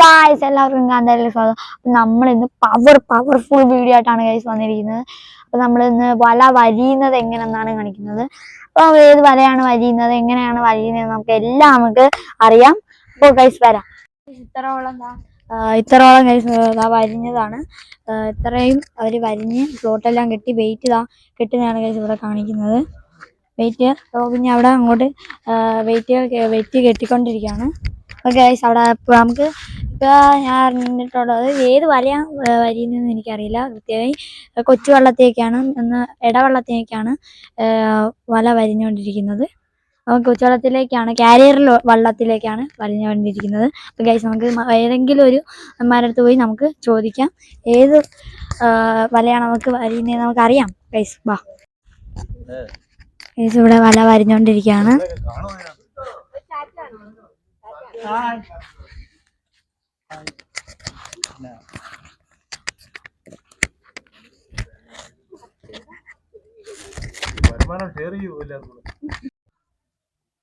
Guys എല്ലാവർക്കും കാന്താരിയിലേക്ക് സ്വാഗതം. നമ്മൾ ഇന്ന് പവർഫുൾ വീഡിയോ ആയിട്ടാണ് ഗൈസ് വന്നിരിക്കുന്നത്. അപ്പൊ നമ്മൾ ഇന്ന് വല വരിയുന്നത് എങ്ങനെയെന്നാണ് കാണിക്കുന്നത്. അപ്പൊ ഏത് വലയാണ് വരിയുന്നത്, എങ്ങനെയാണ് വരിയുന്നത് നമുക്ക് അറിയാം. അപ്പോൾ ഗൈസ് വരാം. ഇത്രയോളം ഗൈസ് വരിഞ്ഞതാണ്. ഇത്രയും അവർ വരിഞ്ഞ് ഫ്ലോട്ടെല്ലാം കെട്ടി വെയിറ്റ് കെട്ടുന്നതാണ് ഗൈസ് ഇവിടെ കാണിക്കുന്നത്. വെയിറ്റ് പിന്നെ അവിടെ അങ്ങോട്ട് വെയിറ്റ് കെട്ടിക്കൊണ്ടിരിക്കുകയാണ്. ഓക്കെ ഗൈസ്, അവിടെ നമുക്ക് ഞാൻ അറിഞ്ഞിട്ടുള്ളത് ഏത് വലയാണ് വരിയുന്നതെന്ന് എനിക്കറിയില്ല കൃത്യമായി. കൊച്ചു വള്ളത്തേക്കാണ് ഇടവള്ളത്തേക്കാണ് വല വരിഞ്ഞുകൊണ്ടിരിക്കുന്നത്. അപ്പോൾ കൊച്ചുവള്ളത്തിലേക്കാണ്, കാരിയർ വള്ളത്തിലേക്കാണ് വരിഞ്ഞുകൊണ്ടിരിക്കുന്നത്. അപ്പോൾ ഗൈസ് നമുക്ക് ഏതെങ്കിലും ഒരു അമ്മമാരടുത്ത് പോയി നമുക്ക് ചോദിക്കാം ഏത് വലയാണ് നമുക്ക് വരിയുന്നതെന്ന് നമുക്കറിയാം. ഗൈസ് വാ. ഗൈസ് ഇവിടെ വല വരിഞ്ഞുകൊണ്ടിരിക്കുകയാണ്.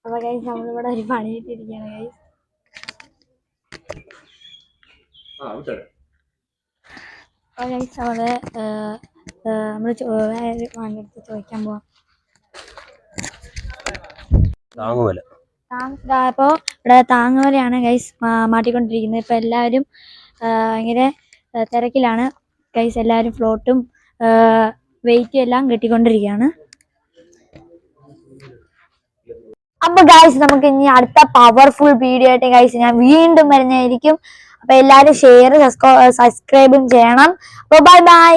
അപ്പൊ ഗൈസ് നമ്മളിവിടെ ഒരു പണിയിട്ടിരിക്കുകയാണ് ഗൈസ്. അപ്പൊ ഗൈസ് അവിടെ നമ്മള് ചോദിക്കാൻ പോവാം. അപ്പൊ ഇവിടെ താങ്ങുവലയാണ് ഗൈസ് മാട്ടിക്കൊണ്ടിരിക്കുന്നത്. ഇപ്പൊ എല്ലാവരും ഭയങ്കര തിരക്കിലാണ് ഗൈസ്. എല്ലാവരും ഫ്ലോട്ടും വെയിറ്റും എല്ലാം കെട്ടിക്കൊണ്ടിരിക്കുകയാണ്. അപ്പൊ ഗൈസ് നമുക്ക് ഇനി അടുത്ത പവർഫുൾ വീഡിയോ ആയിട്ട് ഗൈസ് ഞാൻ വീണ്ടും വരുന്നതായിരിക്കും. അപ്പൊ എല്ലാവരും ഷെയർ സബ്സ്ക്രൈബും ചെയ്യണം. അപ്പൊ ബൈ ബൈ.